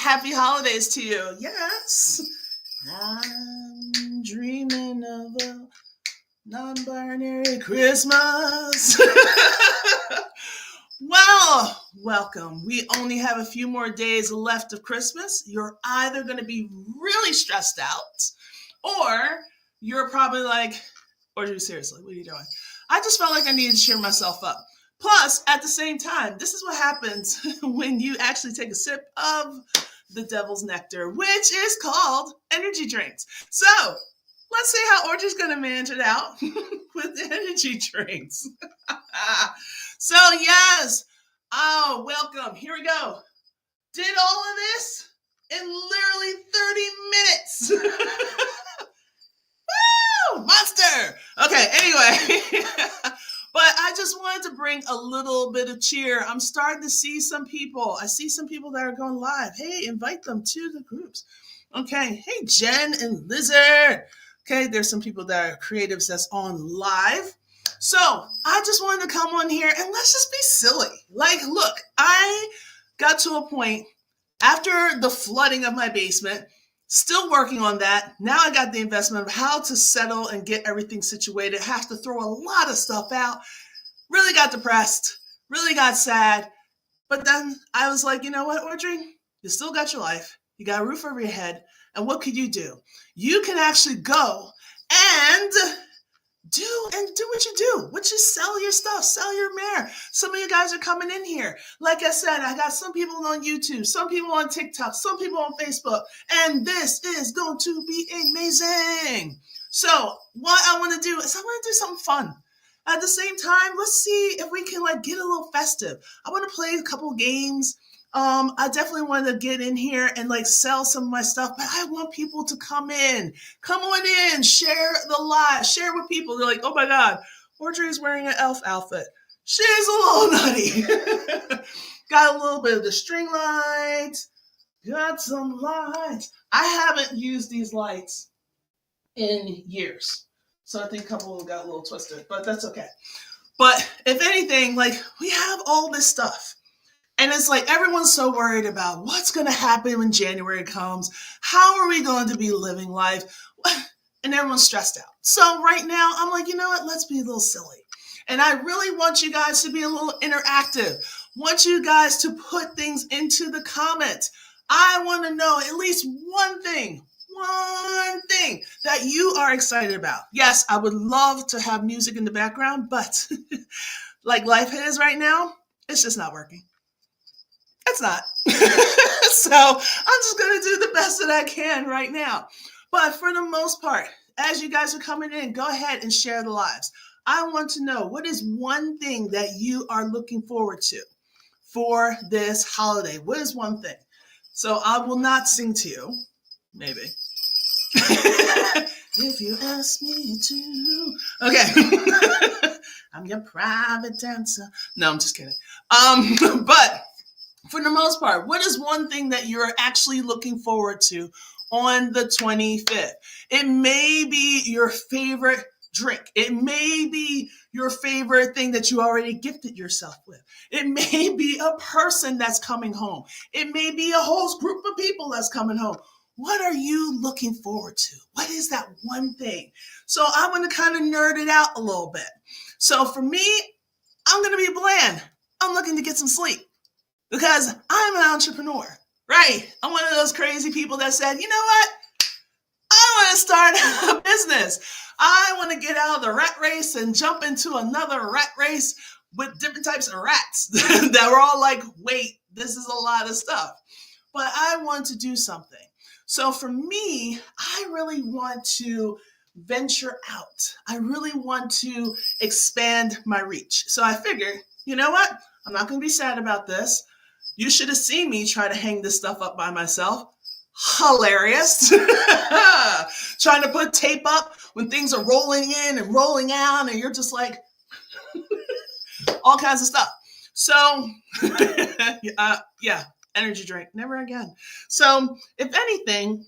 Happy holidays to you. Yes. I'm dreaming of a non-binary Christmas. Well, welcome. We only have a few more days left of Christmas. You're either going to be really stressed out or you're probably like, or seriously, what are you doing? I just felt like I needed to cheer myself up. Plus, at the same time, this is what happens when you actually take a sip of the devil's nectar, which is called energy drinks. So, let's see how Audrey's going to manage it out with energy drinks. So, yes. Oh, welcome. Here we go. Did all of this in literally 30 minutes. Woo! Monster! Okay, anyway. But I just wanted to bring a little bit of cheer. I'm starting to see some people. I see some people that are going live. Hey, invite them to the groups. Okay. Hey, Jen and Lizard. Okay, there's some people that are creatives that's on live. So I just wanted to come on here and let's just be silly. Like, look, I got to a point after the flooding of my basement, still working on that. Now I got the investment of how to settle and get everything situated. Have to throw a lot of stuff out. Really got depressed. Really got sad. But then I was like, you know what, Audrey? You still got your life. You got a roof over your head. And what could you do? You can actually go and do what you do. Which is sell your stuff, sell your mare. Some of you guys are coming in here. Like I said, I got some people on YouTube, some people on TikTok, some people on Facebook, and this is going to be amazing. So what I want to do is I want to do something fun. At the same time, let's see if we can get a little festive. I want to play a couple games. I definitely want to get in here and sell some of my stuff, but I want people to come on in, share the live, share with people. They're like, oh my God, Audrey's wearing an elf outfit. She's a little nutty. Got a little bit of the string lights, got some lights. I haven't used these lights in years. So I think a couple of them got a little twisted, but that's okay. But if anything, we have all this stuff. And it's everyone's so worried about what's going to happen when January comes. How are we going to be living life? And everyone's stressed out. So right now, I'm like, you know what? Let's be a little silly. And I really want you guys to be a little interactive. Want you guys to put things into the comments. I want to know at least one thing that you are excited about. Yes, I would love to have music in the background, but like life is right now, it's just not working. It's not. So I'm just going to do the best that I can right now. But for the most part, as you guys are coming in, go ahead and share the lives. I want to know, what is one thing that you are looking forward to for this holiday? What is one thing? So I will not sing to you. Maybe. If you ask me to. Okay. I'm your private dancer. No, I'm just kidding. But for the most part, what is one thing that you're actually looking forward to on the 25th? It may be your favorite drink. It may be your favorite thing that you already gifted yourself with. It may be a person that's coming home. It may be a whole group of people that's coming home. What are you looking forward to? What is that one thing? So I want to kind of nerd it out a little bit. So for me, I'm going to be bland. I'm looking to get some sleep. Because I'm an entrepreneur, right? I'm one of those crazy people that said, you know what? I want to start a business. I want to get out of the rat race and jump into another rat race with different types of rats that were all like, wait, this is a lot of stuff. But I want to do something. So for me, I really want to venture out. I really want to expand my reach. So I figured, you know what? I'm not going to be sad about this. You should have seen me try to hang this stuff up by myself. Hilarious. Trying to put tape up when things are rolling in and rolling out and you're just like, all kinds of stuff. So, yeah, energy drink, never again. So, if anything,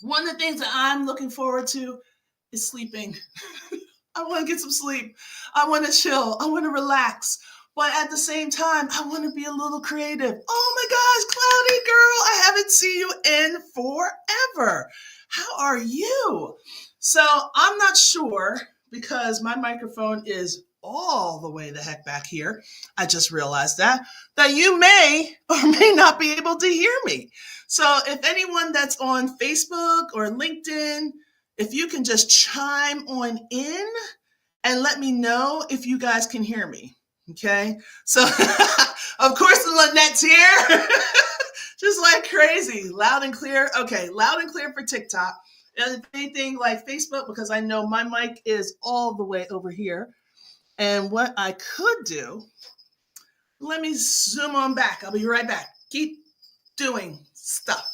one of the things that I'm looking forward to is sleeping. I want to get some sleep. I want to chill. I want to relax. But at the same time, I want to be a little creative. Oh my gosh, Cloudy girl, I haven't seen you in forever. How are you? So I'm not sure because my microphone is all the way the heck back here. I just realized that you may or may not be able to hear me. So if anyone that's on Facebook or LinkedIn, if you can just chime on in and let me know if you guys can hear me. Okay. So of course Lynette's here. Just like crazy. Loud and clear. Okay, loud and clear for TikTok. And if anything like Facebook, because I know my mic is all the way over here. And what I could do, let me zoom on back. I'll be right back. Keep doing stuff.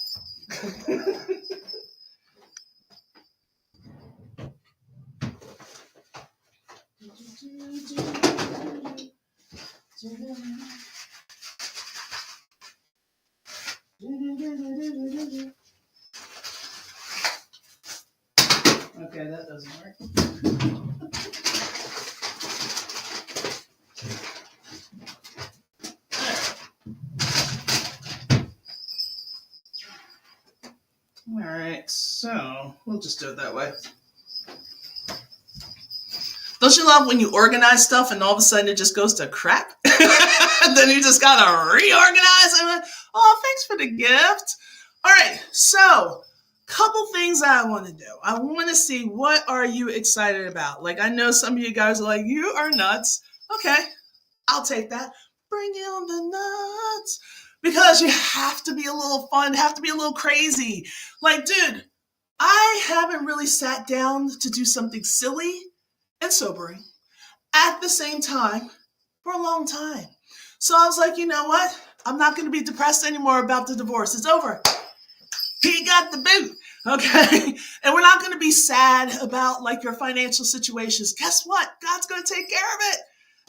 Okay, that doesn't work. All right, so we'll just do it that way. Don't you love when you organize stuff and all of a sudden it just goes to crap? And then you just gotta reorganize and oh, thanks for the gift. All right, so couple things I want to do. I want to see what are you excited about. Like I know some of you guys are like, you are nuts. Okay, I'll take that. Bring on the nuts. Because you have to be a little fun, have to be a little crazy. Like, dude, I haven't really sat down to do something silly and sobering at the same time for a long time. So I was like, you know what? I'm not going to be depressed anymore about the divorce. It's over. He got the boot. Okay. And we're not going to be sad about like your financial situations. Guess what? God's going to take care of it.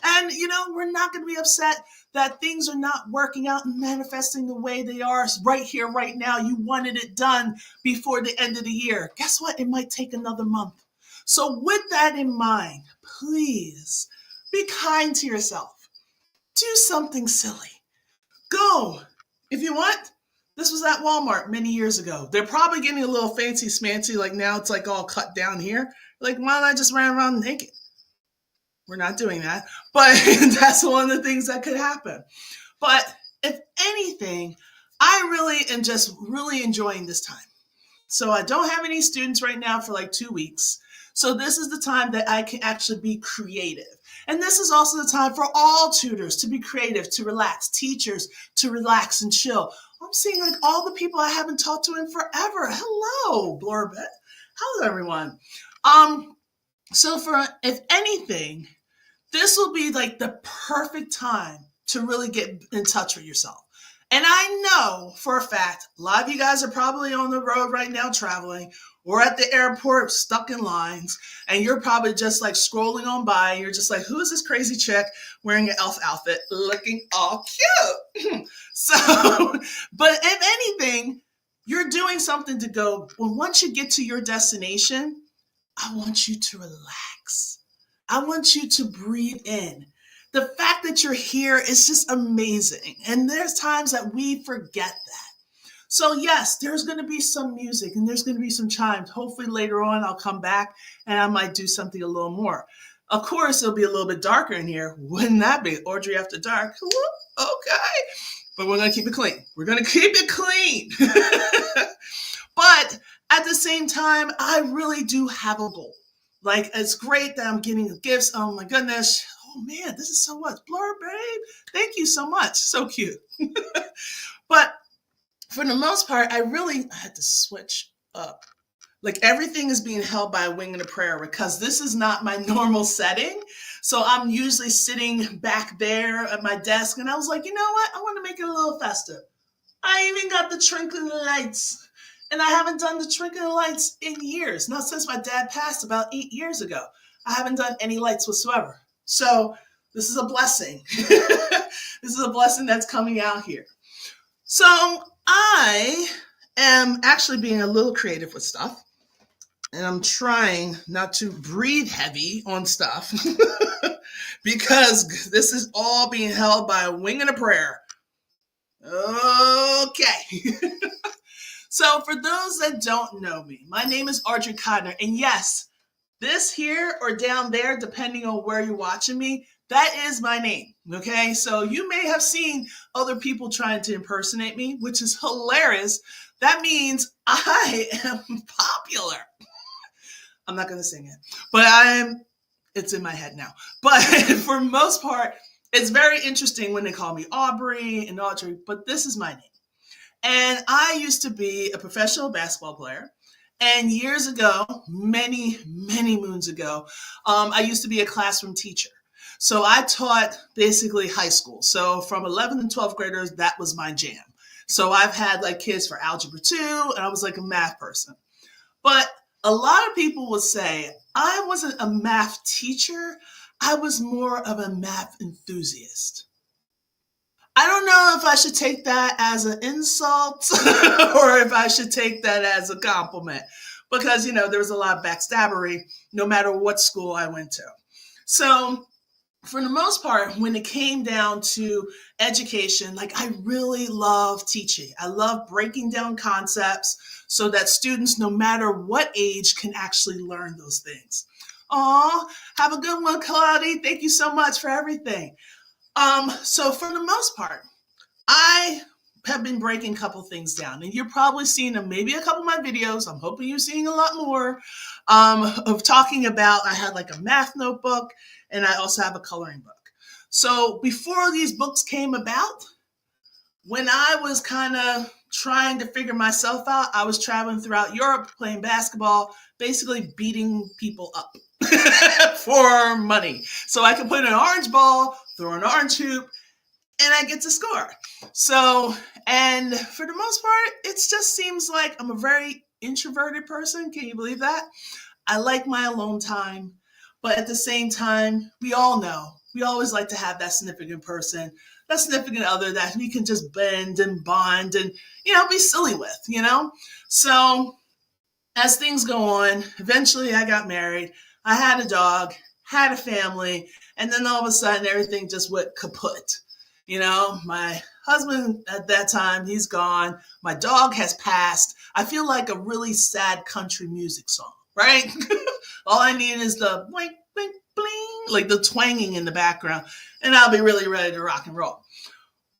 And, you know, we're not going to be upset that things are not working out and manifesting the way they are right here, right now. You wanted it done before the end of the year. Guess what? It might take another month. So with that in mind, please be kind to yourself. Do something silly. Go. If you want, this was at Walmart many years ago. They're probably getting a little fancy smancy. Like now it's like all cut down here. Like, why don't I just run around naked? We're not doing that. But that's one of the things that could happen. But if anything, I really am just really enjoying this time. So I don't have any students right now for like 2 weeks. So this is the time that I can actually be creative. And this is also the time for all tutors to be creative, to relax, teachers to relax and chill. I'm seeing like all the people I haven't talked to in forever. Hello, Blorbet. Hello, everyone. So for, if anything, this will be like the perfect time to really get in touch with yourself. And I know for a fact, a lot of you guys are probably on the road right now traveling or at the airport stuck in lines. And you're probably just like scrolling on by. You're just like, who is this crazy chick wearing an elf outfit looking all cute? So, but if anything, you're doing something to go, well, once you get to your destination, I want you to relax. I want you to breathe in. The fact that you're here is just amazing. And there's times that we forget that. So yes, there's going to be some music and there's going to be some chimes. Hopefully later on I'll come back and I might do something a little more. Of course, it'll be a little bit darker in here. Wouldn't that be? Audrey After Dark. Okay. But we're going to keep it clean. We're going to keep it clean. But at the same time, I really do have a goal. Like, it's great that I'm getting gifts. Oh my goodness. Oh man, this is so much. Blur, babe. Thank you so much. So cute. But for the most part, I had to switch up. Like everything is being held by a wing and a prayer because this is not my normal setting. So I'm usually sitting back there at my desk and I was like, you know what? I want to make it a little festive. I even got the twinkling lights. And I haven't done the twinkling lights in years. Not since my dad passed about 8 years ago. I haven't done any lights whatsoever. So this is a blessing. This is a blessing that's coming out here. So I am actually being a little creative with stuff. And I'm trying not to breathe heavy on stuff. because this is all being held by a wing and a prayer. Okay. So for those that don't know me, my name is Audrey Codner. And yes, this here or down there, depending on where you're watching me, that is my name. Okay. So you may have seen other people trying to impersonate me, which is hilarious. That means I am popular. I'm not going to sing it, but it's in my head now. But for most part, it's very interesting when they call me Aubrey and Audrey, but this is my name. And I used to be a professional basketball player. And years ago, many, many moons ago, I used to be a classroom teacher. So I taught basically high school. So from 11th and 12th graders, that was my jam. So I've had like kids for algebra 2, and I was like a math person. But a lot of people would say I wasn't a math teacher. I was more of a math enthusiast. I don't know if I should take that as an insult or if I should take that as a compliment because, there was a lot of backstabbery no matter what school I went to. So, for the most part, when it came down to education, like I really love teaching. I love breaking down concepts so that students, no matter what age, can actually learn those things. Aw, have a good one, Claudia. Thank you so much for everything. So for the most part, I have been breaking a couple things down, and you're probably seeing maybe a couple of my videos. I'm hoping you're seeing a lot more of talking about. I had like a math notebook, and I also have a coloring book. So before these books came about, when I was kind of trying to figure myself out, I was traveling throughout Europe playing basketball, basically beating people up for money. So I can put an orange ball, throw an orange hoop, and I get to score. So, and for the most part, it just seems like I'm a very introverted person. Can you believe that? I like my alone time, but at the same time, we all know we always like to have that significant person, that significant other that we can just bend and bond and, be silly with. So as things go on, eventually I got married. I had a dog, had a family, and then all of a sudden everything just went kaput. My husband at that time, he's gone. My dog has passed. I feel like a really sad country music song, right? All I need is the blink, blink, bling, like the twanging in the background, and I'll be really ready to rock and roll.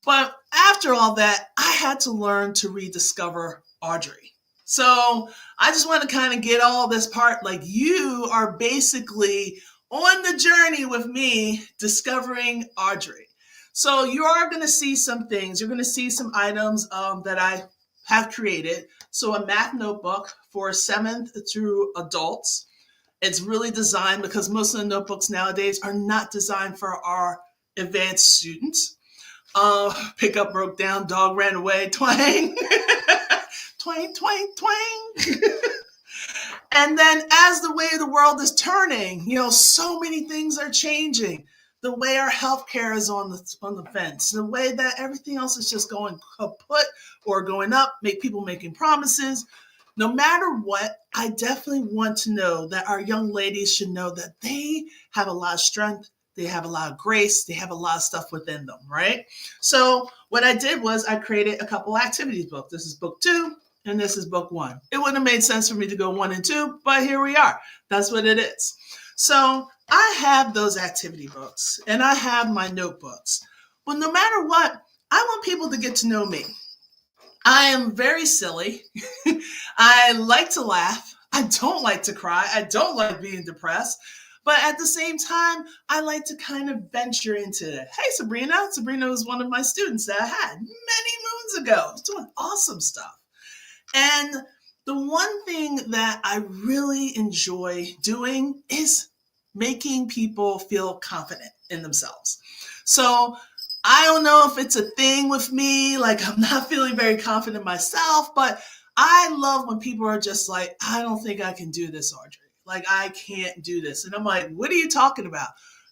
But after all that, I had to learn to rediscover Audrey. So I just want to kind of get all this part, like you are basically on the journey with me discovering Audrey. So you are going to see some things. You're going to see some items that I have created. So a math notebook for 7th through adults. It's really designed because most of the notebooks nowadays are not designed for our advanced students. Pickup broke down, dog ran away, twang. Twang, twang, twang. And then as the way the world is turning, so many things are changing. The way our healthcare is on the fence, the way that everything else is just going kaput or going up, people making promises. No matter what, I definitely want to know that our young ladies should know that they have a lot of strength, they have a lot of grace, they have a lot of stuff within them, right? So what I did was I created a couple activities books. This is book 2 and this is book 1. It wouldn't have made sense for me to go 1 and 2, but here we are. That's what it is. So I have those activity books and I have my notebooks. But no matter what, I want people to get to know me. I am very silly. I like to laugh. I don't like to cry. I don't like being depressed. But at the same time, I like to kind of venture into it. Hey, Sabrina. Sabrina was one of my students that I had many moons ago. I was doing awesome stuff. And the one thing that I really enjoy doing is making people feel confident in themselves. So I don't know if it's a thing with me, like I'm not feeling very confident myself, but I love when people are just like, I don't think I can do this, Audrey. Like, I can't do this. And I'm like, what are you talking about?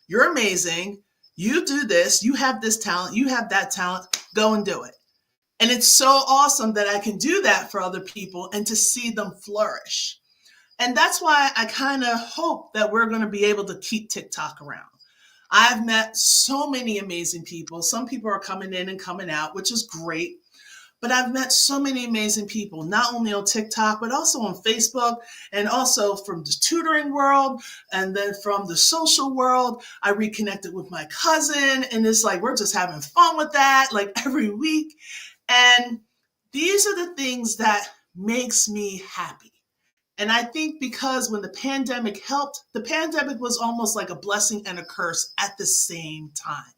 You're amazing. You do this. You have this talent. You have that talent. Go and do it. And it's so awesome that I can do that for other people and to see them flourish. And that's why I kind of hope that we're going to be able to keep TikTok around. I've met so many amazing people. Some people are coming in and coming out, which is great. But I've met so many amazing people, not only on TikTok, but also on Facebook, and also from the tutoring world, and then from the social world. I reconnected with my cousin, and it's like we're just having fun with that, like every week. And these are the things that makes me happy. And I think because when the pandemic helped, the pandemic was almost like a blessing and a curse at the same time.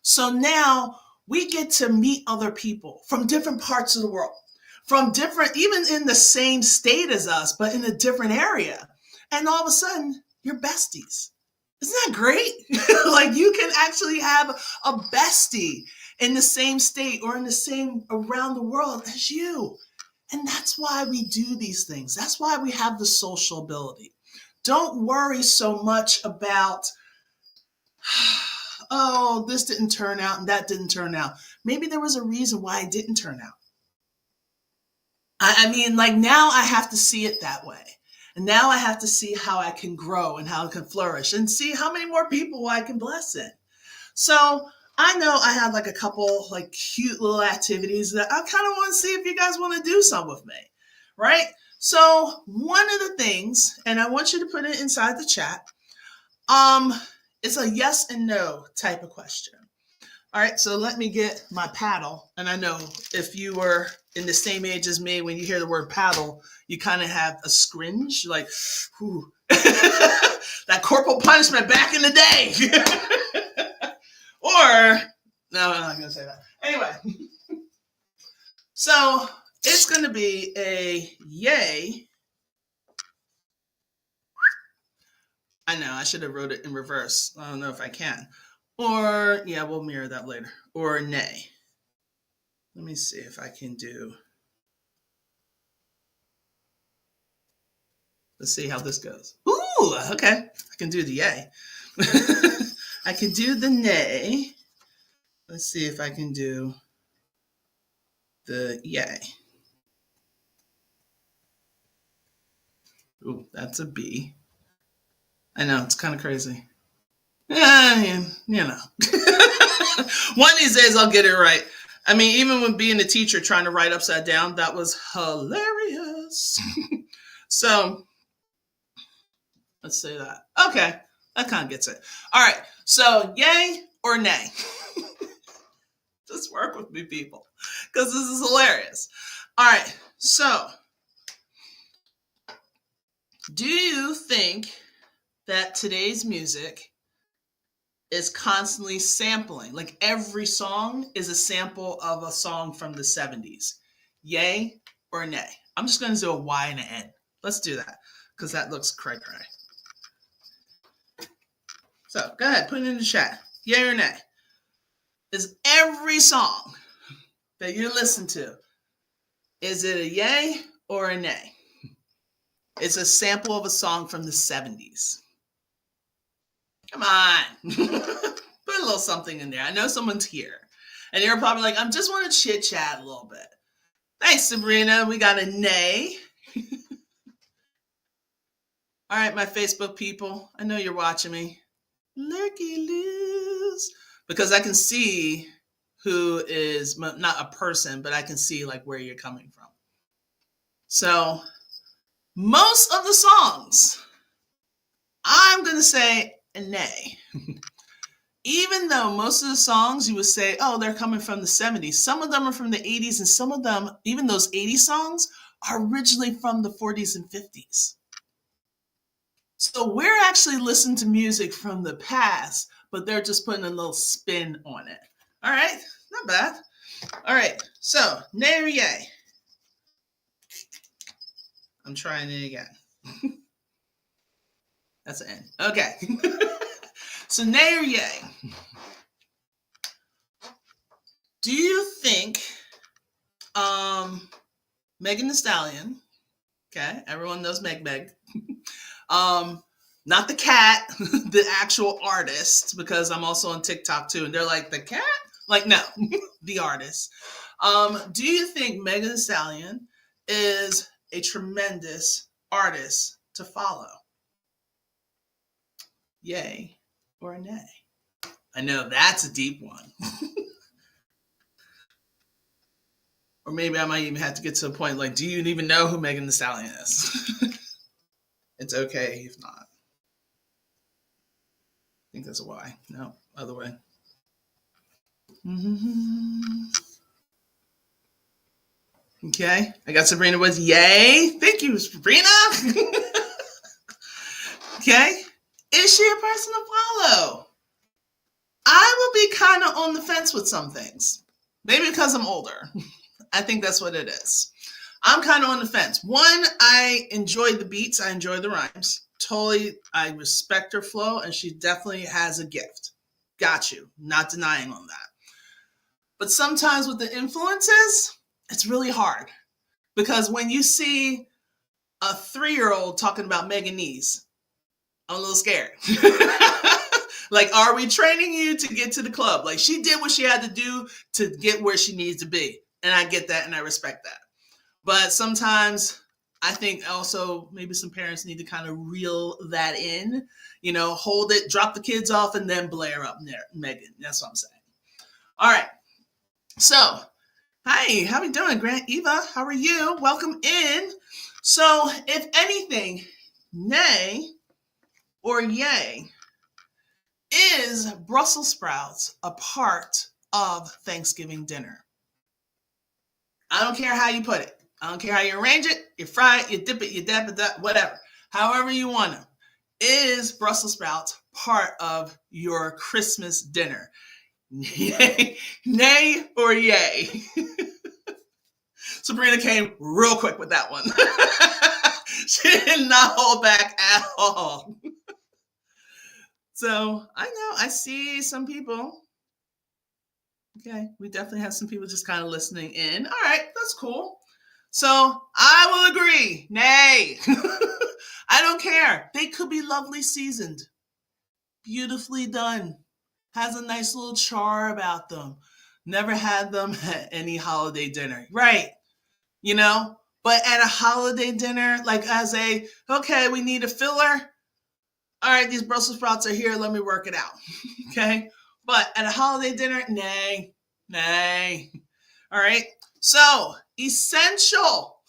So now we get to meet other people from different parts of the world, from different, even in the same state as us, but in a different area. And all of a sudden, you're besties. Isn't that great? Like you can actually have a bestie in the same state or in the same around the world as you. And that's why we do these things. That's why we have the social ability. Don't worry so much about, oh, this didn't turn out and that didn't turn out. Maybe there was a reason why it didn't turn out. I mean, like now I have to see it that way. And now I have to see how I can grow and how I can flourish and see how many more people I can bless it. So I know I have like a couple like cute little activities that I kind of want to see if you guys want to do some with me, right? So one of the things, and I want you to put it inside the chat, it's a yes and no type of question. All right, so let me get my paddle. And I know if you were in the same age as me, when you hear the word paddle, you kind of have a scringe, like, whew. That corporal punishment back in the day. Or, no, I'm not going to say that. Anyway, so it's going to be a yay. I know, I should have wrote it in reverse. I don't know if I can. Or, yeah, we'll mirror that later. Or nay. Let me see if I can do. Let's see how this goes. Ooh, okay. I can do the yay. I can do the nay. Let's see if I can do the yay. Ooh, that's a B. I know, it's kind of crazy. Yeah, you know. One of these days I'll get it right. I mean, even when being a teacher trying to write upside down, that was hilarious. So let's say that. Okay, that kind of gets it. All right, so yay or nay? Just work with me, people, because this is hilarious. All right, so do you think that today's music is constantly sampling? Like every song is a sample of a song from the 70s. Yay or nay? I'm just going to do a Y and an N. Let's do that because that looks cray cray. So go ahead, put it in the chat. Yay or nay? Is every song that you listen to, is it a yay or a nay? It's a sample of a song from the 70s. Come on. Put a little something in there. I know someone's here. And you're probably like, I just want to chit chat a little bit. Thanks, Sabrina. We got a nay. All right, my Facebook people. I know you're watching me. Lurky loose. Because I can see who is not a person, but I can see like where you're coming from. So most of the songs, I'm going to say a nay. Even though most of the songs you would say, oh, they're coming from the 70s. Some of them are from the 80s, and some of them, even those 80s songs, are originally from the 40s and 50s. So we're actually listening to music from the past, but they're just putting a little spin on it. All right, not bad. All right, so nay or yay? I'm trying it again. That's an N. Okay. So nay or yay? Do you think Megan Thee Stallion, okay, everyone knows Meg, not the cat, the actual artist, because I'm also on TikTok too, and they're like, the cat? Like, no, the artist. Do you think Megan Thee Stallion is a tremendous artist to follow? Yay or nay? I know that's a deep one. Or maybe I might even have to get to a point like, do you even know who Megan Thee Stallion is? It's okay if not. I think that's a Y. No, other way. Okay, I got Sabrina with yay. Thank you, Sabrina. Okay, is she a person to follow? I will be kind of on the fence with some things. Maybe because I'm older. I think that's what it is. I'm kind of on the fence. One, I enjoy the beats. I enjoy the rhymes. Totally, I respect her flow, and she definitely has a gift. Got you. Not denying on that. But sometimes with the influences, it's really hard. Because when you see a 3-year-old talking about Meganese, I'm a little scared. Like, are we training you to get to the club? Like, she did what she had to do to get where she needs to be. And I get that and I respect that. But sometimes I think also maybe some parents need to kind of reel that in, hold it, drop the kids off, and then blare up Megan. That's what I'm saying. All right. So, hi, how are you doing, Grant Eva? How are you? Welcome in. So, if anything, nay or yay, is Brussels sprouts a part of Thanksgiving dinner? I don't care how you put it. I don't care how you arrange it. You fry it, you dip it, you dab it, whatever. However you want to. Is Brussels sprouts part of your Christmas dinner? Yay, nay or yay? Sabrina came real quick with that one. She did not hold back at all. So I know, I see some people. Okay, we definitely have some people just kind of listening in. All right, that's cool. So I will agree. Nay. I don't care. They could be lovely seasoned, beautifully done, has a nice little char about them. Never had them at any holiday dinner. Right. But at a holiday dinner, like okay, we need a filler. All right, these Brussels sprouts are here. Let me work it out. Okay. But at a holiday dinner, nay. All right. So essential.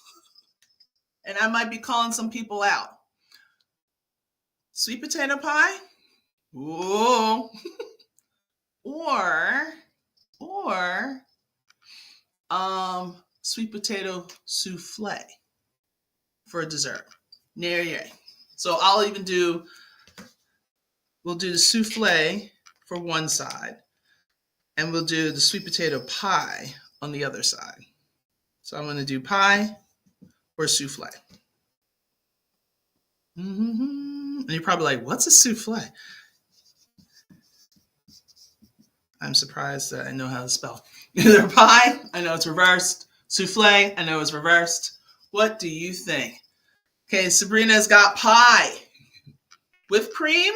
And I might be calling some people out. Sweet potato pie. Ooh. or sweet potato souffle for a dessert. Yay. So we'll do the souffle for one side, and we'll do the sweet potato pie on the other side. So I'm going to do pie or souffle. And you're probably like, what's a souffle? I'm surprised that I know how to spell. Either pie, I know it's reversed. Souffle, I know it's reversed. What do you think? Okay, Sabrina's got pie. Whipped cream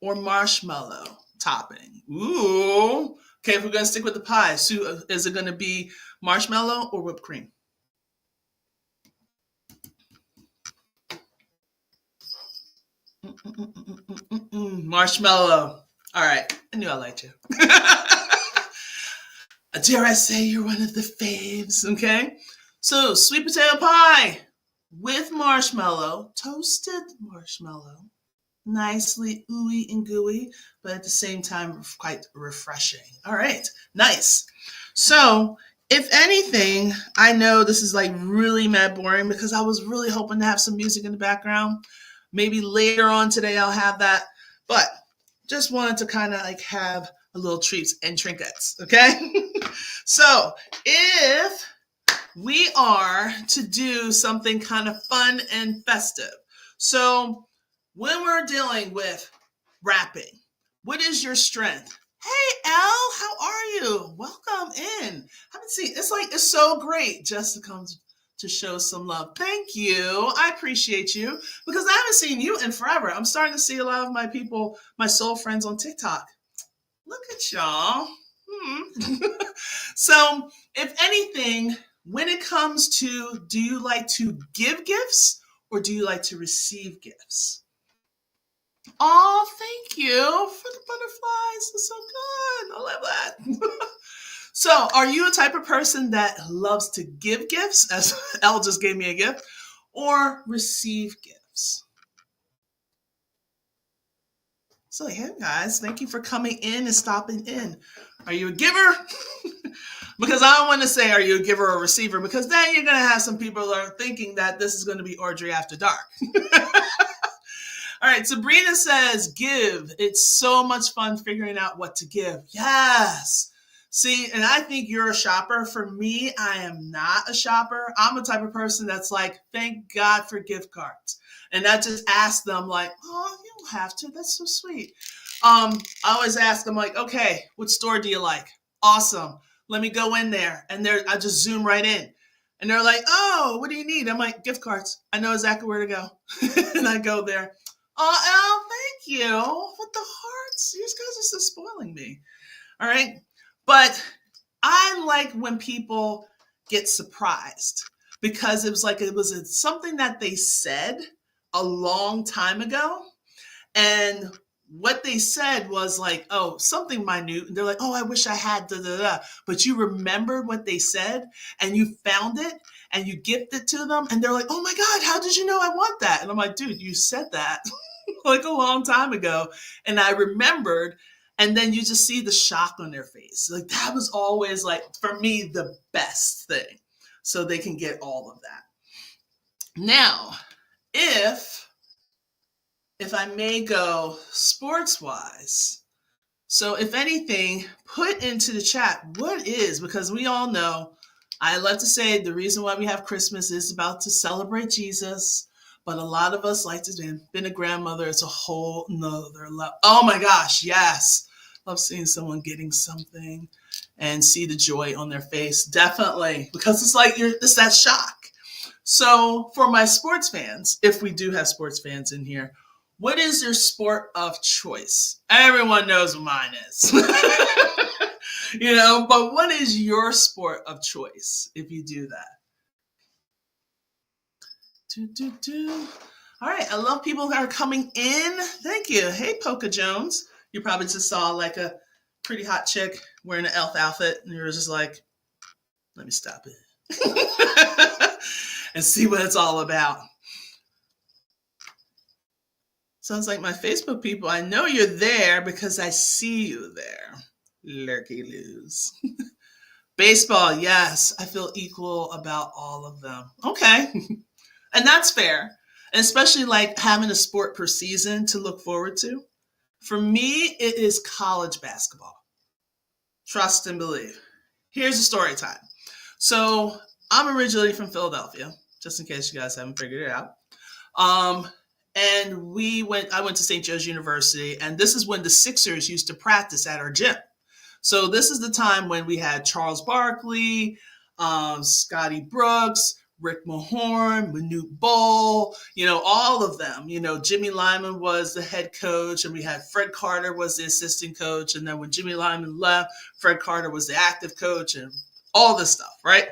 or marshmallow topping? Ooh. Okay, if we're going to stick with the pie, is it going to be marshmallow or whipped cream? Marshmallow. All right. I knew I liked you. Dare I say you're one of the faves, okay? So, sweet potato pie with marshmallow, toasted marshmallow, nicely ooey and gooey, but at the same time, quite refreshing. All right, nice. So, if anything, I know this is like really mad boring because I was really hoping to have some music in the background. Maybe later on today I'll have that, but just wanted to kind of like have a little treats and trinkets, okay? So, if we are to do something kind of fun and festive, so when we're dealing with rapping, what is your strength? Hey, Elle, how are you? Welcome in. Haven't seen, it's so great just to come to show some love. Thank you. I appreciate you because I haven't seen you in forever. I'm starting to see a lot of my people, my soul friends on TikTok. Look at y'all. So, if anything, when it comes to, do you like to give gifts or do you like to receive gifts? Oh, thank you for the butterflies. It's so good. I love that. So, are you a type of person that loves to give gifts, as Elle just gave me a gift, or receive gifts? So, hey guys, thank you for coming in and stopping in. Are you a giver? Because I don't want to say, are you a giver or a receiver? Because then you're going to have some people that are thinking that this is going to be Audrey After Dark. All right, Sabrina says, give. It's so much fun figuring out what to give. Yes. See, and I think you're a shopper. For me, I am not a shopper. I'm the type of person that's like, thank God for gift cards. And I just ask them like, oh, you don't have to. That's so sweet. I always ask them like, okay, what store do you like? Awesome. Let me go in there. And I just zoom right in. And they're like, oh, what do you need? I'm like, gift cards. I know exactly where to go. And I go there. Oh, Elle, thank you. What the hearts? You guys are so spoiling me. All right. But I like when people get surprised because it was something that they said a long time ago. And what they said was like, oh, something minute. And they're like, oh, I wish I had da da da. But you remembered what they said and you found it and you gifted it to them. And they're like, oh my God, how did you know I want that? And I'm like, dude, you said that like a long time ago. And I remembered. And then you just see the shock on their face. Like that was always like, for me, the best thing. So they can get all of that. Now, if I may go sports wise, so if anything, put into the chat what is, because we all know, I love to say the reason why we have Christmas is about to celebrate Jesus. But a lot of us like to been a grandmother. It's a whole nother level. Oh my gosh, yes. Love seeing someone getting something and see the joy on their face. Definitely. Because it's like it's that shock. So for my sports fans, if we do have sports fans in here, what is your sport of choice? Everyone knows what mine is. But what is your sport of choice if you do that? All right, I love people that are coming in. Thank you. Hey, Polka Jones. You probably just saw like a pretty hot chick wearing an elf outfit, and you were just like, let me stop it and see what it's all about. Sounds like my Facebook people. I know you're there because I see you there. Lurky loos. Baseball, yes. I feel equal about all of them. Okay. And that's fair. And especially like having a sport per season to look forward to. For me, it is college basketball. Trust and believe. Here's a story time. So I'm originally from Philadelphia, just in case you guys haven't figured it out. And I went to St. Joe's University, and this is when the Sixers used to practice at our gym. So this is the time when we had Charles Barkley, Scotty Brooks, Rick Mahorn, Manute Bol, all of them. Jimmy Lyman was the head coach, and we had Fred Carter was the assistant coach. And then when Jimmy Lyman left, Fred Carter was the active coach and all this stuff, right?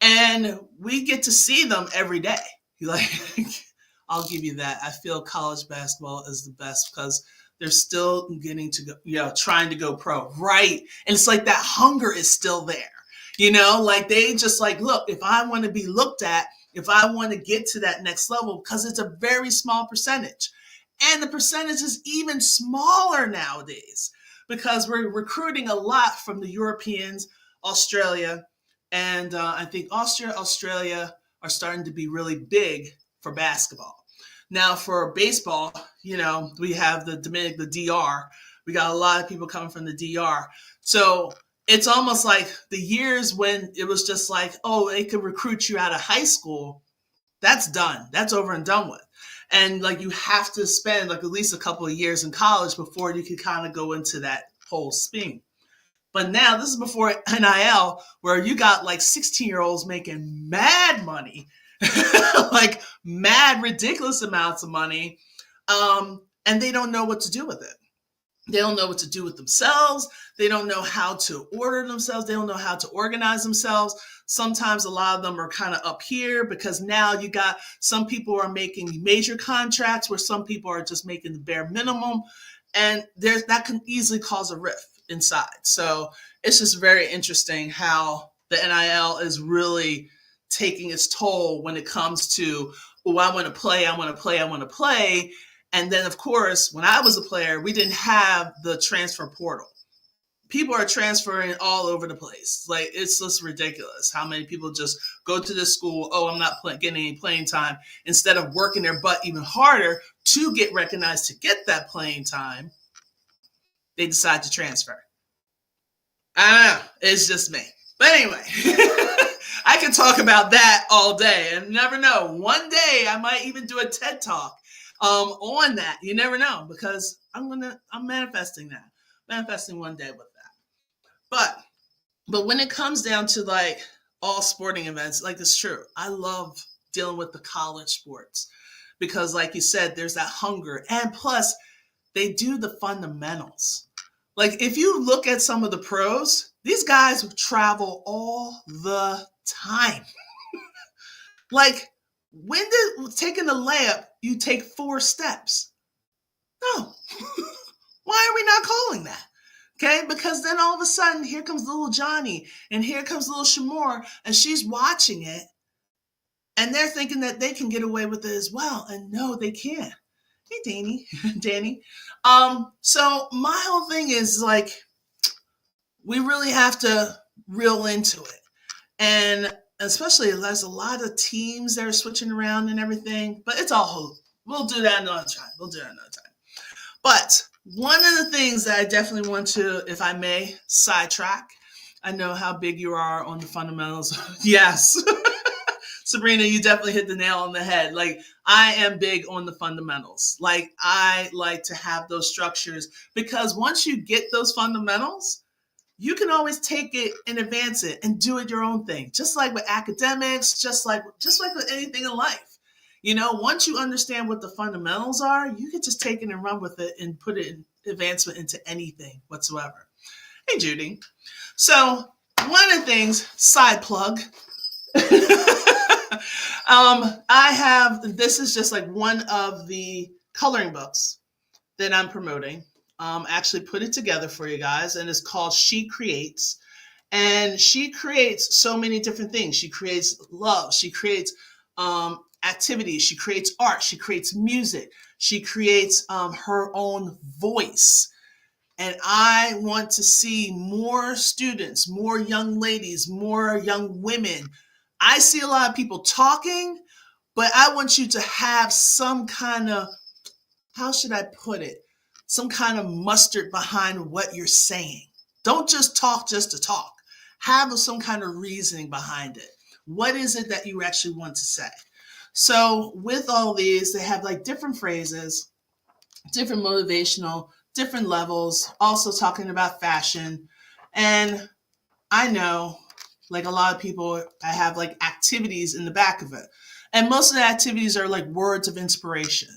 And we get to see them every day. Like, I'll give you that. I feel college basketball is the best because they're still getting to go, trying to go pro, right? And it's like that hunger is still there. Like they just like, look, if I want to be looked at, if I want to get to that next level, because it's a very small percentage. And the percentage is even smaller nowadays because we're recruiting a lot from the Europeans, Australia, and I think Australia are starting to be really big for basketball. Now for baseball, we have the DR. We got a lot of people coming from the DR. So it's almost like the years when it was just like, oh, they could recruit you out of high school. That's done. That's over and done with. And like you have to spend like at least a couple of years in college before you can kind of go into that whole spin. But now this is before NIL, where you got like 16-year-olds making mad money, like mad ridiculous amounts of money, and they don't know what to do with it. They don't know what to do with themselves. They don't know how to order themselves. They don't know how to organize themselves. Sometimes a lot of them are kind of up here because now you got some people are making major contracts where some people are just making the bare minimum. And there's that can easily cause a rift inside. So it's just very interesting how the NIL is really taking its toll when it comes to, oh, I want to play, I want to play, I want to play. And then, of course, when I was a player, we didn't have the transfer portal. People are transferring all over the place. Like, it's just ridiculous how many people just go to this school. Oh, I'm not getting any playing time. Instead of working their butt even harder to get recognized to get that playing time, they decide to transfer. I don't know. It's just me. But anyway, I can talk about that all day and never know. One day I might even do a TED talk on that. You never know because I'm manifesting that. Manifesting one day with that. But when it comes down to like all sporting events, like it's true. I love dealing with the college sports because like you said, there's that hunger. And plus they do the fundamentals. Like if you look at some of the pros, these guys travel all the time. Like when did taking a layup, you take 4 steps? No. Why are we not calling that? Okay, because then all of a sudden here comes little Johnny and here comes little Shamor and she's watching it and they're thinking that they can get away with it as well. And no, they can't. Hey, Danny. So my whole thing is like, we really have to reel into it. And especially there's a lot of teams that are switching around and everything, but it's all hope. We'll do that another time. But one of the things that I definitely want to, if I may, sidetrack. I know how big you are on the fundamentals. Yes. Sabrina, you definitely hit the nail on the head. Like, I am big on the fundamentals. Like, I like to have those structures because once you get those fundamentals, you can always take it and advance it and do it your own thing. Just like with academics, just like with anything in life. You know, once you understand what the fundamentals are, you can just take it and run with it and put it in advancement into anything whatsoever. Hey, Judy. So one of the things, side plug, I have, this is just like one of the coloring books that I'm promoting. Actually put it together for you guys, and it's called She Creates. And she creates so many different things. She creates love. She creates activities. She creates art. She creates music. She creates her own voice. And I want to see more students, more young ladies, more young women. I see a lot of people talking, but I want you to have some kind of, how should I put it? Some kind of mustard behind what you're saying. Don't just talk just to talk. Have some kind of reasoning behind it. What is it that you actually want to say? So with all these, they have like different phrases, different motivational, different levels, also talking about fashion. And I know like a lot of people, I have like activities in the back of it. And most of the activities are like words of inspiration.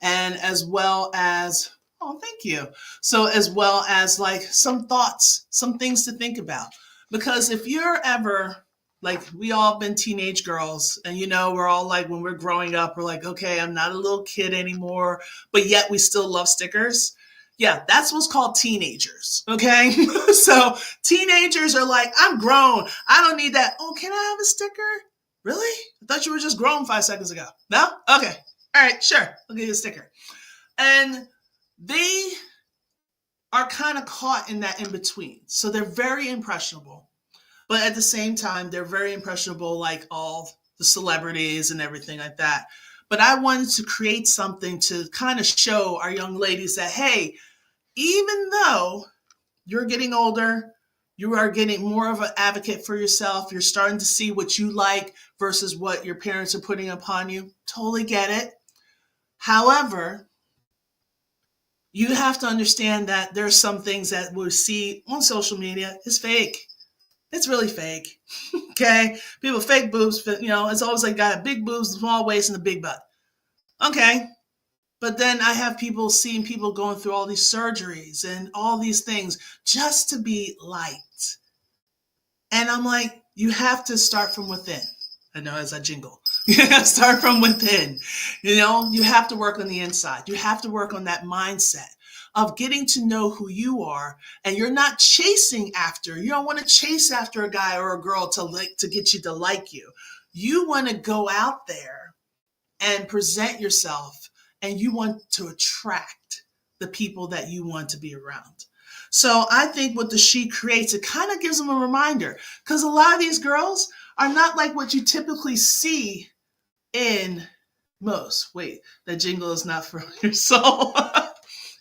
And as well as, oh, thank you. So as well as like some thoughts, some things to think about. Because if you're ever, like we all been teenage girls and, you know, we're all like, when we're growing up, we're like, okay, I'm not a little kid anymore, but yet we still love stickers. Yeah, that's what's called teenagers. Okay. So teenagers are like, I'm grown. I don't need that. Oh, can I have a sticker? Really? I thought you were just grown 5 seconds ago. No? Okay. All right, sure. I'll give you a sticker. And they are kind of caught in that in between. So they're very impressionable. But at the same time, they're very impressionable like all the celebrities and everything like that. But I wanted to create something to kind of show our young ladies that, hey, even though you're getting older, you are getting more of an advocate for yourself. You're starting to see what you like versus what your parents are putting upon you. Totally get it. However, you have to understand that there's some things that we see on social media is fake. It's really fake. Okay? People fake boobs, but you know, it's always like got a big boobs, small waist, and a big butt. Okay. But then I have people seeing people going through all these surgeries and all these things just to be liked. And I'm like, you have to start from within. I know as I jingle, you have to start from within. You have to work on the inside. You have to work on that mindset of getting to know who you are, and you're not chasing after. You don't want to chase after a guy or a girl to get you to like you. You want to go out there and present yourself, and you want to attract the people that you want to be around. So I think what the She Creates, it kind of gives them a reminder, because a lot of these girls are not like what you typically see in most. Wait, that jingle is not from your soul.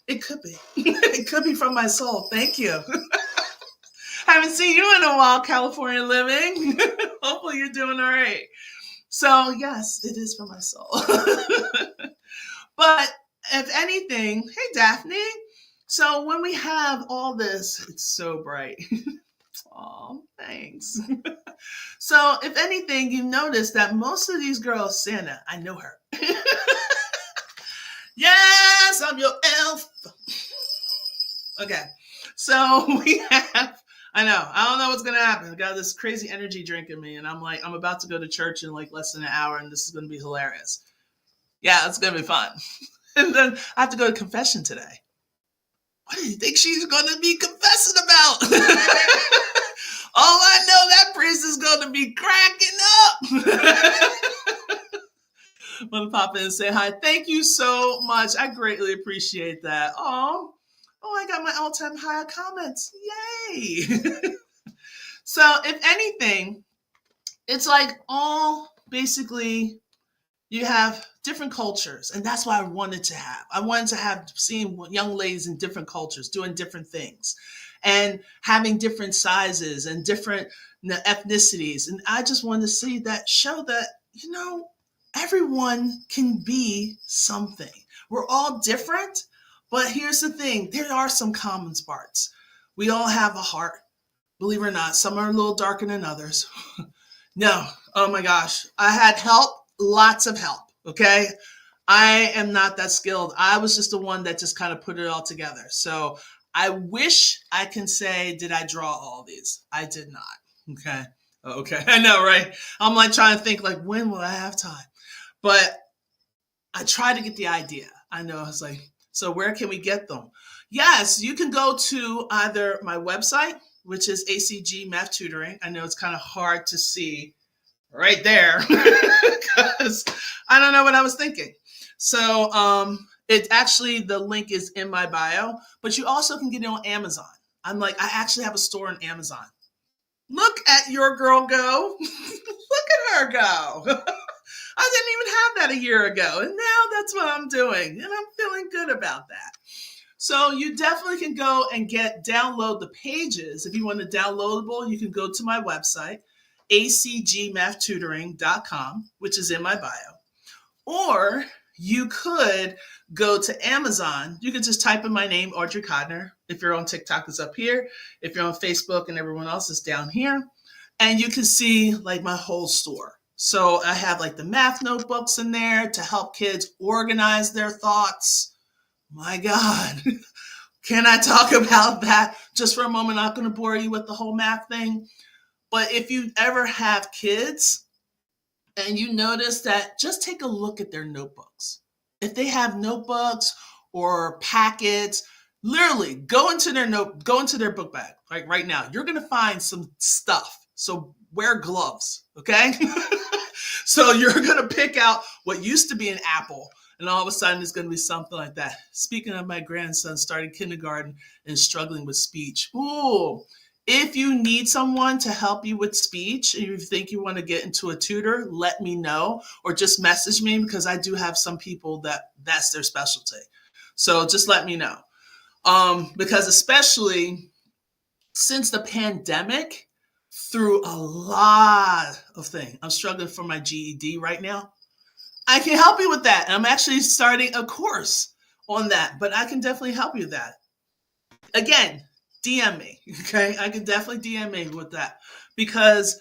It could be. It could be from my soul. Thank you. Haven't seen you in a while, California living. Hopefully you're doing all right. So yes, it is from my soul. But if anything, hey Daphne. So when we have all this, it's so bright. Oh, thanks. So if anything, you notice that most of these girls, Santa, I know her. Yes, I'm your elf. Okay. So we have, I don't know what's going to happen. I got this crazy energy drink in me, and I'm like, I'm about to go to church in like less than an hour, and this is going to be hilarious. Yeah, it's going to be fun. And then I have to go to confession today. What do you think she's going to be confessing about? Oh, I know that priest is going to be cracking up. I'm going to pop in and say hi. Thank you so much. I greatly appreciate that. Oh, I got my all-time high comments. Yay. So if anything, it's like all basically you have different cultures, and that's what I wanted to have. I wanted to have seeing young ladies in different cultures doing different things and having different sizes and different ethnicities. And I just wanted to see that, show that, everyone can be something. We're all different, but here's the thing. There are some common parts. We all have a heart. Believe it or not, some are a little darker than others. No, oh my gosh. I had help, lots of help, okay? I am not that skilled. I was just the one that just kind of put it all together. So I wish I can say, did I draw all these? I did not, okay? Okay, I know, right? I'm like trying to think like, when will I have time? But I try to get the idea. I know, I was like, so where can we get them? Yes, you can go to either my website, which is ACG Math Tutoring. I know it's kind of hard to see right there because I don't know what I was thinking. So it actually, the link is in my bio, but you also can get it on Amazon. I actually have a store on Amazon. Look at your girl go. Look at her go. I didn't even have that a year ago, and now that's what I'm doing, and I'm feeling good about that. So you definitely can go and download the pages. If you want it downloadable, you can go to my website, acgmathtutoring.com, which is in my bio. Or you could go to Amazon. You could just type in my name, Audrey Codner. If you're on TikTok, it's up here. If you're on Facebook and everyone else is down here. And you can see like my whole store. So I have like the math notebooks in there to help kids organize their thoughts. My God, can I talk about that just for a moment? I'm not going to bore you with the whole math thing. But if you ever have kids and you notice that, just take a look at their notebooks. If they have notebooks or packets, literally go into their book bag. Like right now, you're going to find some stuff. So wear gloves, okay? So you're going to pick out what used to be an apple, and all of a sudden it's going to be something like that. Speaking of my grandson starting kindergarten and struggling with speech. Ooh, if you need someone to help you with speech and you think you want to get into a tutor, let me know, or just message me, because I do have some people that's their specialty. So just let me know. Because especially since the pandemic, through a lot of things. I'm struggling for my GED right now. I can help you with that. And I'm actually starting a course on that, but I can definitely help you with that. Again, DM me, okay? I can definitely DM me with that, because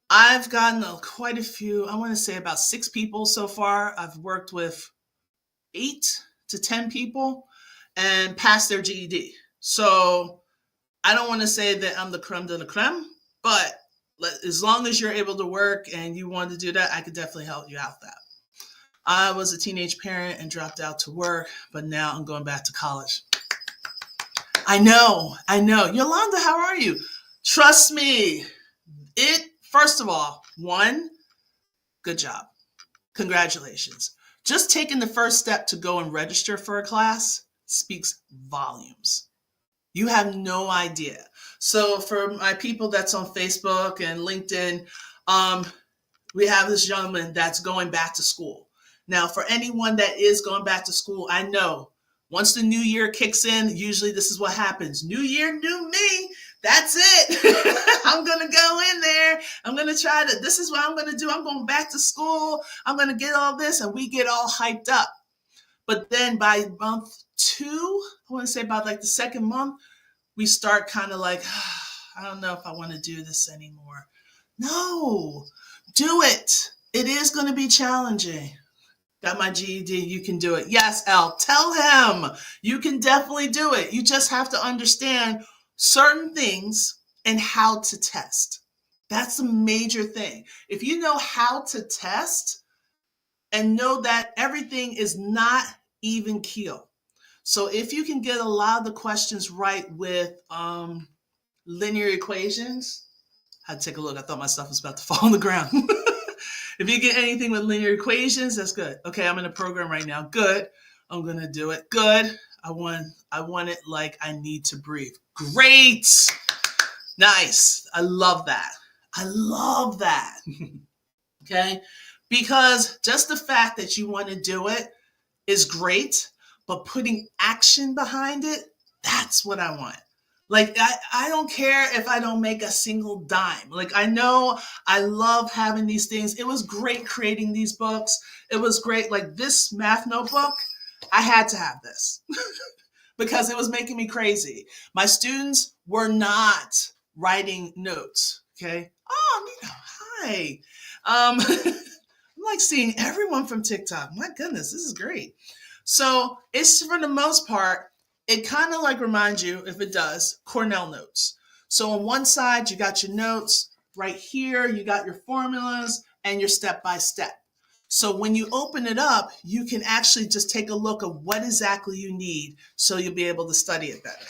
I've gotten quite a few, I want to say about 6 people so far I've worked with 8 to 10 people and pass their GED. So I don't want to say that I'm the creme de la creme, but as long as you're able to work and you want to do that, I could definitely help you out with that. I was a teenage parent and dropped out to work, but now I'm going back to college. I know. Yolanda, how are you? Trust me. First of all, one, good job. Congratulations. Just taking the first step to go and register for a class speaks volumes. You have no idea. So for my people that's on Facebook and LinkedIn, we have this gentleman that's going back to school. Now, for anyone that is going back to school, I know once the new year kicks in, usually this is what happens. New year, new me. That's it. I'm going to go in there. I'm going to try to, this is what I'm going to do. I'm going back to school. I'm going to get all this, and we get all hyped up. But then by month 2, I want to say about like the second month, we start kind of like, I don't know if I want to do this anymore. No, do it. It is going to be challenging. Got my GED, you can do it. Yes, Al, tell him you can definitely do it. You just have to understand certain things and how to test. That's a major thing. If you know how to test and know that everything is not even keel. So if you can get a lot of the questions right with linear equations, I had to take a look. I thought my stuff was about to fall on the ground. If you get anything with linear equations, that's good. Okay, I'm in a program right now. Good. I'm going to do it. Good. I want it like I need to breathe. Great. Nice. I love that. Okay? Because just the fact that you want to do it is great, but putting action behind it, that's what I want. Like, I don't care if I don't make a single dime. Like, I know I love having these things. It was great creating these books. It was great. Like this math notebook, I had to have this because it was making me crazy. My students were not writing notes. Okay. Oh, Nino, hi. I'm like seeing everyone from TikTok. My goodness, this is great. So it's, for the most part, it kind of like reminds you, if it does, Cornell notes. So on one side, you got your notes. Right here, you got your formulas and your step-by-step. So when you open it up, you can actually just take a look at what exactly you need so you'll be able to study it better.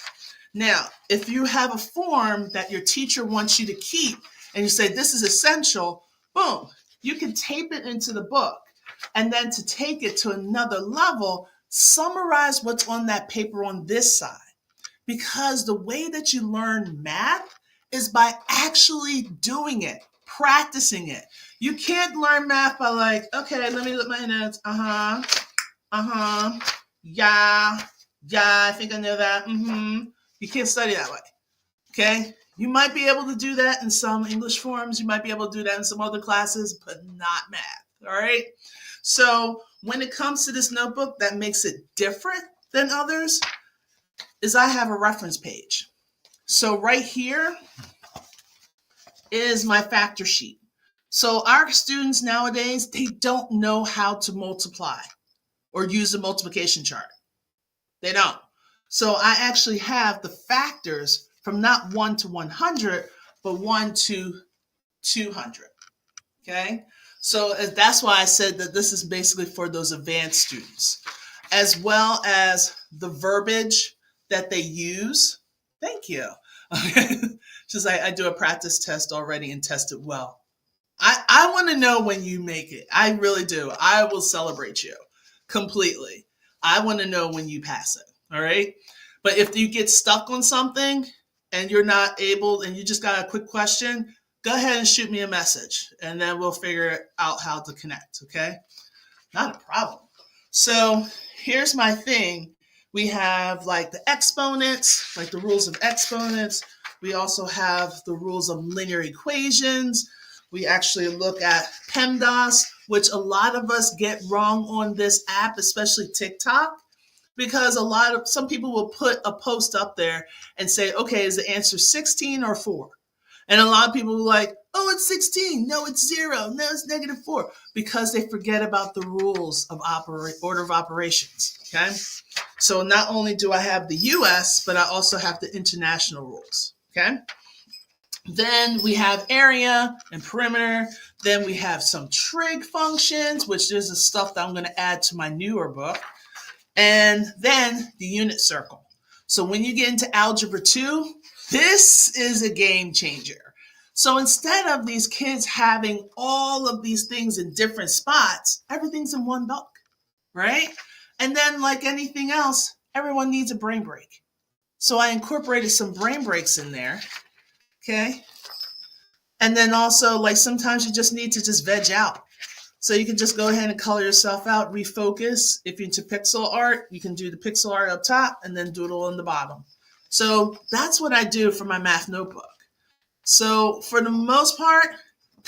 Now, if you have a form that your teacher wants you to keep and you say, this is essential, boom, you can tape it into the book. And then to take it to another level, summarize what's on that paper on this side. Because the way that you learn math is by actually doing it, practicing it. You can't learn math by like, okay, let me look at my notes. Yeah, I think I know that. You can't study that way. Okay? You might be able to do that in some English forms. You might be able to do that in some other classes, but not math. All right? So when it comes to this notebook, that makes it different than others is I have a reference page. So right here is my factor sheet. So our students nowadays, they don't know how to multiply or use the multiplication chart. They don't. So I actually have the factors from not 1 to 100, but 1 to 200. Okay? So that's why I said that this is basically for those advanced students, as well as the verbiage that they use. Thank you. Just like I do a practice test already and test it well. I want to know when you make it. I really do. I will celebrate you completely. I want to know when you pass it. All right. But if you get stuck on something and you're not able and you just got a quick question, go ahead and shoot me a message and then we'll figure out how to connect. Okay. Not a problem. So here's my thing. We have like the exponents, like the rules of exponents. We also have the rules of linear equations. We actually look at PEMDAS, which a lot of us get wrong on this app, especially TikTok, because some people will put a post up there and say, okay, is the answer 16 or 4? And a lot of people were like, oh, it's 16. No, it's 0. No, it's -4. Because they forget about the rules of order of operations. Okay. So not only do I have the US, but I also have the international rules. Okay. Then we have area and perimeter. Then we have some trig functions, which is the stuff that I'm going to add to my newer book. And then the unit circle. So when you get into Algebra 2, this is a game changer. So instead of these kids having all of these things in different spots, everything's in one book, right? And then like anything else, everyone needs a brain break. So I incorporated some brain breaks in there, okay? And then also, like, sometimes you just need to just veg out. So you can just go ahead and color yourself out, refocus. If you're into pixel art, you can do the pixel art up top and then doodle on the bottom. So that's what I do for my math notebook. So for the most part,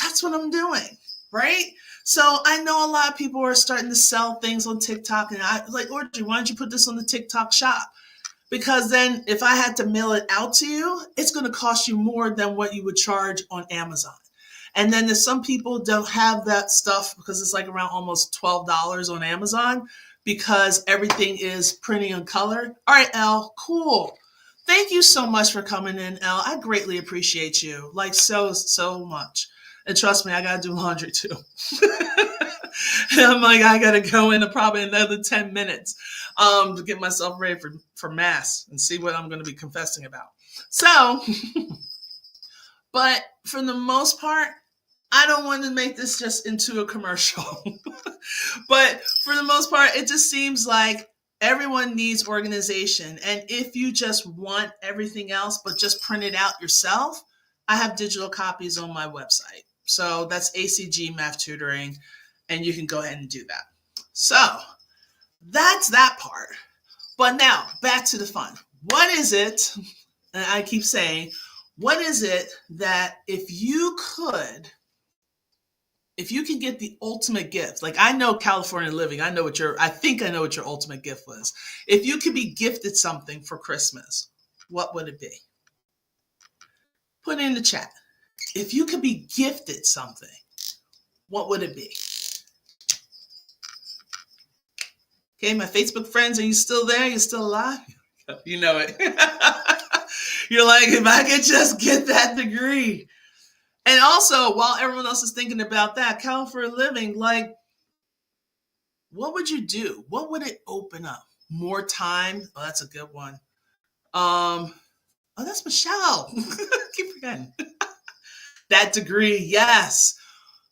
that's what I'm doing, right? So I know a lot of people are starting to sell things on TikTok, and I like, Audrey, why don't you put this on the TikTok shop? Because then if I had to mail it out to you, it's going to cost you more than what you would charge on Amazon. And then there's some people don't have that stuff because it's like around almost $12 on Amazon because everything is printing in color. All right, Elle, cool. Thank you so much for coming in, Elle. I greatly appreciate you, like so much. And trust me, I got to do laundry too. And I'm like, I got to go in probably another 10 minutes to get myself ready for mass and see what I'm going to be confessing about. So, but for the most part, I don't want to make this just into a commercial. But for the most part, it just seems like everyone needs organization. And if you just want everything else, but just print it out yourself, I have digital copies on my website. So that's ACG Math Tutoring, and you can go ahead and do that. So that's that part. But now back to the fun. What is it, and I keep saying, what is it that if you can get the ultimate gift, like I know California Living, I think I know what your ultimate gift was. If you could be gifted something for Christmas, what would it be? Put it in the chat. If you could be gifted something, what would it be? Okay, my Facebook friends, are you still there? You still alive? You know it. You're like, if I could just get that degree. And also, while everyone else is thinking about that, California Living, like, what would you do? What would it open up? More time? Oh, that's a good one. Oh, that's Michelle. Keep forgetting. That degree, yes.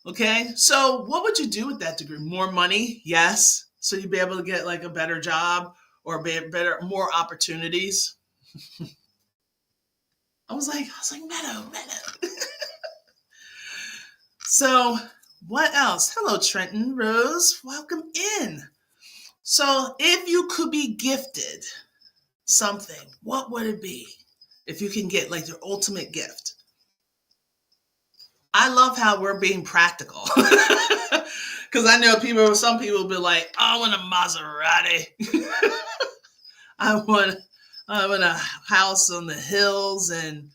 Okay, so what would you do with that degree? More money? Yes. So you'd be able to get like a better job or more opportunities. I was like, Meadow. So what else? Hello, Trenton Rose. Welcome in. So if you could be gifted something, what would it be? If you can get like your ultimate gift. I love how we're being practical. Because I know some people will be like, oh, I want a Maserati. I want a house on the hills and,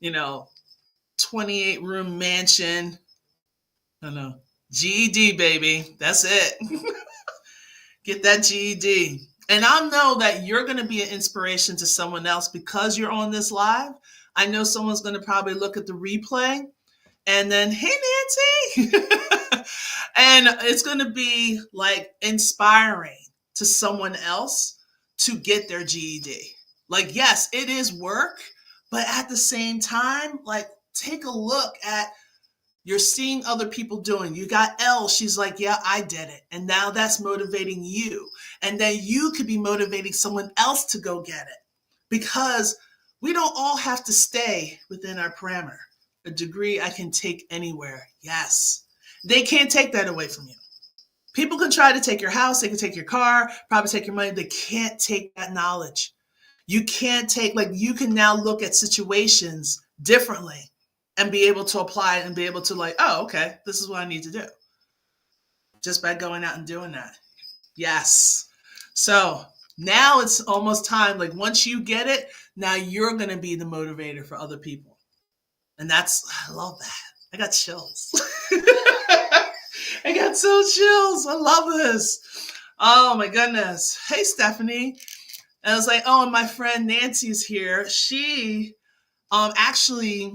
28-room mansion. I know. GED, baby. That's it. Get that GED. And I know that you're going to be an inspiration to someone else because you're on this live. I know someone's going to probably look at the replay and then, hey, Nancy. And it's going to be like inspiring to someone else to get their GED. Like, yes, it is work, but at the same time, like, take a look at you're seeing other people doing. You got Elle. She's like, yeah, I did it. And now that's motivating you. And then you could be motivating someone else to go get it. Because we don't all have to stay within our parameter. A degree I can take anywhere. Yes. They can't take that away from you. People can try to take your house. They can take your car, probably take your money. They can't take that knowledge. You can't take, like, you can now look at situations differently and be able to apply it and be able to like, oh, okay, this is what I need to do. Just by going out and doing that. Yes. So now it's almost time. Like once you get it, now you're going to be the motivator for other people. And I love that. I got chills. I got so chills. I love this. Oh my goodness. Hey, Stephanie. And I was like, oh, and my friend Nancy's here. She actually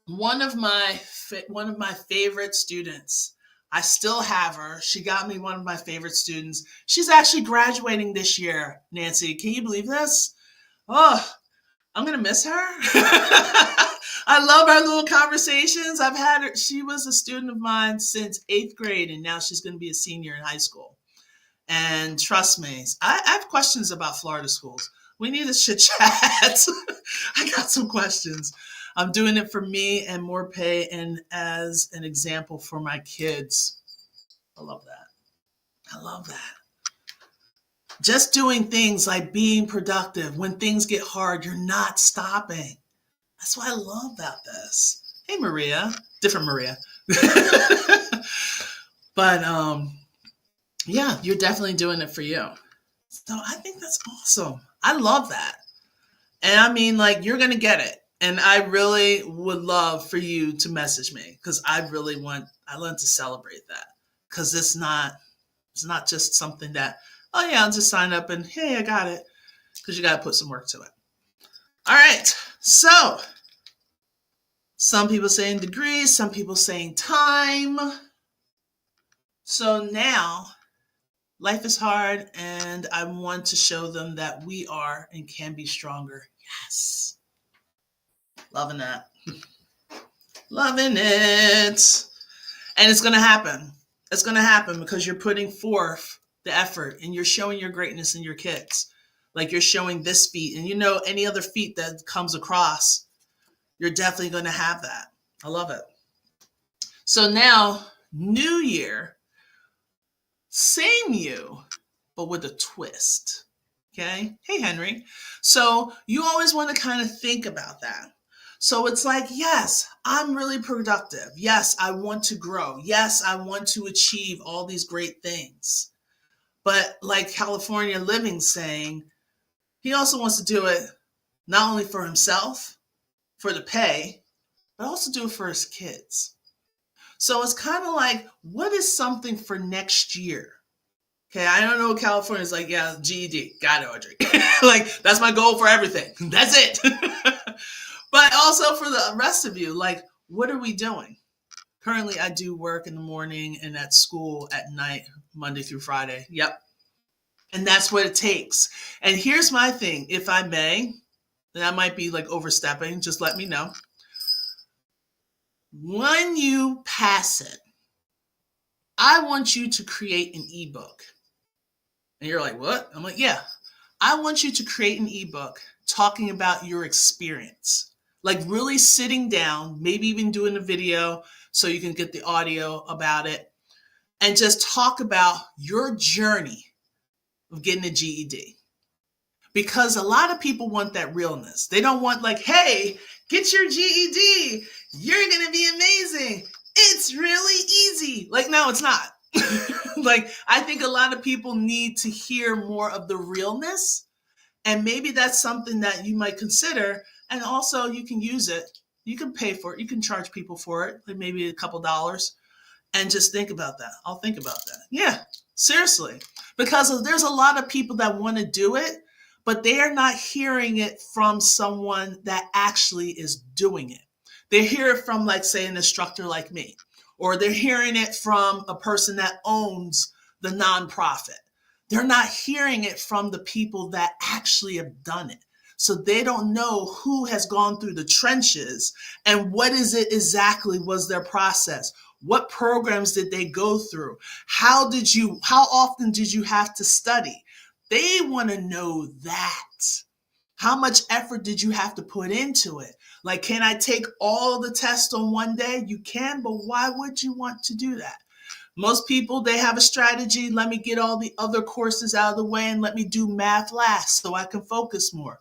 one of my favorite students. I still have her. She got me one of my favorite students. She's actually graduating this year, Nancy. Can you believe this? Oh, I'm gonna miss her. I love our little conversations. I've had her. She was a student of mine since 8th grade, and now she's going to be a senior in high school. And trust me, I have questions about Florida schools. We need to chit chat. I got some questions. I'm doing it for me and more pay, and as an example for my kids. I love that. I love that. Just doing things like being productive. When things get hard, you're not stopping. That's what I love about this. Hey, Maria. Different Maria. But yeah, you're definitely doing it for you. So I think that's awesome. I love that. And I mean, like, you're going to get it. And I really would love for you to message me because I want to celebrate that because it's not just something that, oh yeah, I'll just sign up and hey, I got it, because you got to put some work to it. All right. So some people saying degrees, some people saying time. So now life is hard and I want to show them that we are and can be stronger. Yes. Loving that. Loving it. And it's going to happen. It's going to happen because you're putting forth the effort and you're showing your greatness in your kids. Like you're showing this feat and any other feat that comes across, you're definitely going to have that. I love it. So now, new year, same you, but with a twist. Okay? Hey, Henry. So you always want to kind of think about that. So it's like, yes, I'm really productive. Yes, I want to grow. Yes, I want to achieve all these great things. But like California Living saying, he also wants to do it not only for himself, for the pay, but also do it for his kids. So it's kind of like, what is something for next year? Okay, I don't know. California's like, yeah, GED, got it, Audrey. Like, that's my goal for everything. That's it. But also for the rest of you, like, what are we doing? Currently, I do work in the morning and at school at night, Monday through Friday. Yep. And that's what it takes. And here's my thing, if I may, and I might be like overstepping, just let me know. When you pass it, I want you to create an ebook. And you're like, what? I'm like, yeah. I want you to create an ebook talking about your experience. Like really sitting down, maybe even doing a video so you can get the audio about it. And just talk about your journey of getting a GED. Because a lot of people want that realness. They don't want like, hey, get your GED. You're going to be amazing. It's really easy. Like, no, it's not. Like, I think a lot of people need to hear more of the realness. And maybe that's something that you might consider. And also you can use it. You can pay for it. You can charge people for it, like maybe a couple dollars. And just think about that. I'll think about that. Yeah, seriously. Because there's a lot of people that want to do it, but they are not hearing it from someone that actually is doing it. They hear it from, like, say, an instructor like me, or they're hearing it from a person that owns the nonprofit. They're not hearing it from the people that actually have done it. So they don't know who has gone through the trenches and what is it exactly was their process. What programs did they go through? How often did you have to study? They want to know that. How much effort did you have to put into it? Like, can I take all the tests on one day? You can, but why would you want to do that? Most people, they have a strategy. Let me get all the other courses out of the way and let me do math last so I can focus more.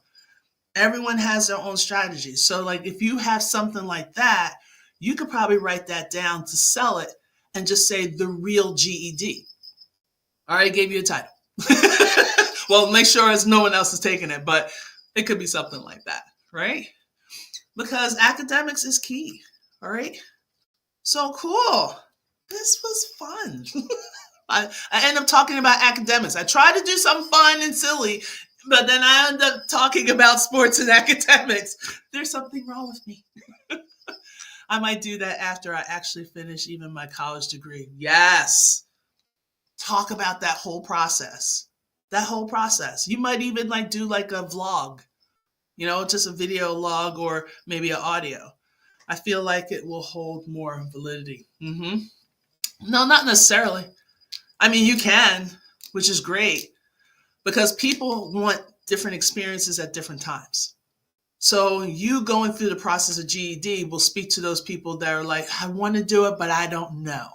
Everyone has their own strategy. So like if you have something like that, you could probably write that down to sell it and just say the real GED. I already gave you a title. Well, make sure it's no one else is taking it, but it could be something like that, right? because academics is key. All right. So cool. This was fun. I end up talking about academics. I try to do something fun and silly, but then I end up talking about sports and academics. There's something wrong with me. I might do that after I actually finish even my college degree. Yes. Talk about that whole process. That whole process. You might even do like a vlog, just a video log or maybe an audio. I feel like it will hold more validity. No, not necessarily. I mean, you can, which is great because people want different experiences at different times. So you going through the process of GED will speak to those people that are like, I want to do it, but I don't know.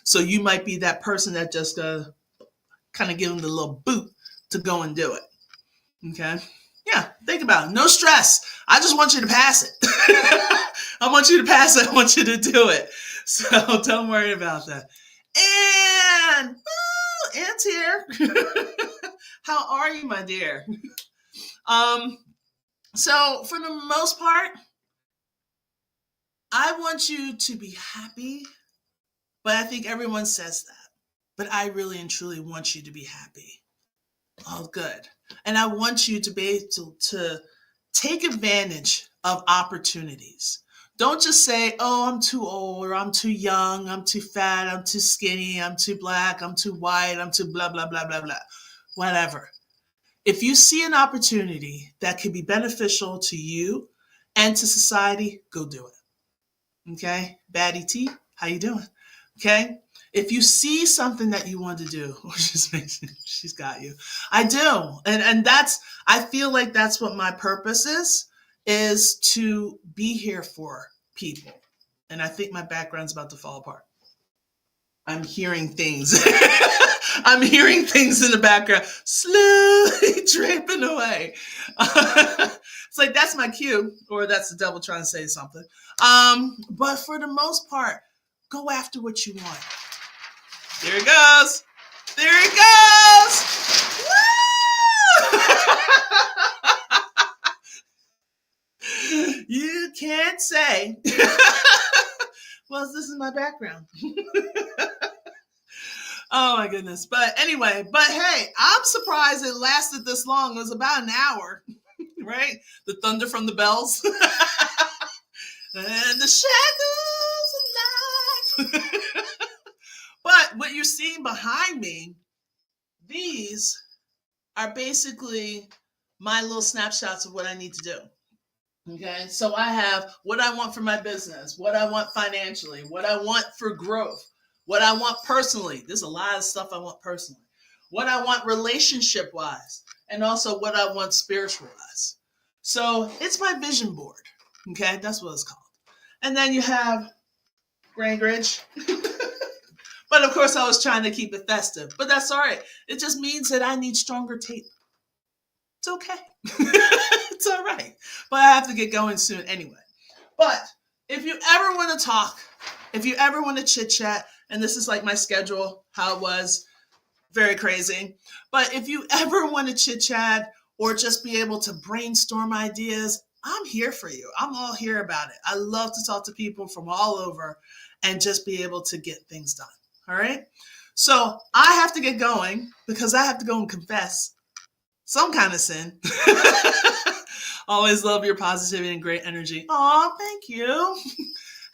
So you might be that person that just kind of give them the little boot to go and do it. Okay. Yeah. Think about it. No stress. I just want you to pass it. I want you to pass it. I want you to do it. So don't worry about that. And Ant's here. How are you, my dear? So for the most part, I want you to be happy, but I think everyone says that. But I really and truly want you to be happy. Oh, good. And I want you to be able to take advantage of opportunities. Don't just say, oh, I'm too old, or I'm too young, I'm too fat, I'm too skinny, I'm too black, I'm too white, I'm too blah, blah, blah, blah, blah. Whatever. If you see an opportunity that could be beneficial to you and to society, go do it. Okay? Baddie T, how you doing? Okay? If you see something that you want to do, she's got you. I do. And I feel like that's what my purpose is to be here for people. And I think my background's about to fall apart. I'm hearing things. I'm hearing things in the background, slowly draping away. It's like, that's my cue, or that's the devil trying to say something. But for the most part, go after what you want. There it goes. There it goes. Woo! You can't say. Well, this is my background. Oh my goodness. But anyway, hey, I'm surprised it lasted this long. It was about an hour, right? The thunder from the bells. And the shadows of life. But what you're seeing behind me, these are basically my little snapshots of what I need to do. Okay, so I have what I want for my business, what I want financially, what I want for growth, what I want personally. There's a lot of stuff I want personally. What I want relationship-wise, and also what I want spiritual-wise. So it's my vision board. Okay, that's what it's called. And then you have Grangridge. But of course, I was trying to keep it festive. But that's all right. It just means that I need stronger tape. It's okay. It's all right. But I have to get going soon anyway. But if you ever want to talk, if you ever want to chit chat, and this is like my schedule, how it was, very crazy. But if you ever want to chit chat or just be able to brainstorm ideas, I'm here for you. I'm all here about it. I love to talk to people from all over and just be able to get things done. All right. So I have to get going because I have to go and confess some kind of sin. Always love your positivity and great energy. Oh, thank you.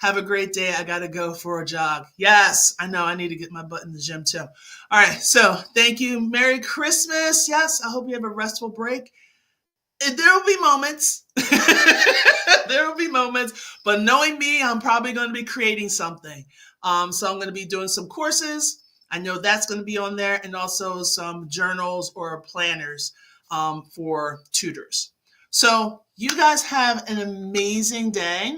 Have a great day. I got to go for a jog. Yes, I know. I need to get my butt in the gym too. All right. So thank you. Merry Christmas. Yes. I hope you have a restful break. There will be moments. There will be moments. But knowing me, I'm probably going to be creating something. So I'm going to be doing some courses. I know that's going to be on there, and also some journals or planners for tutors. So you guys have an amazing day.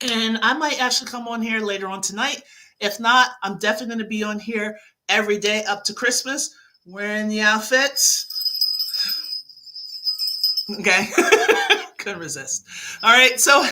And I might actually come on here later on tonight. If not, I'm definitely going to be on here every day up to Christmas, wearing the outfits. Okay. Couldn't resist. All right. So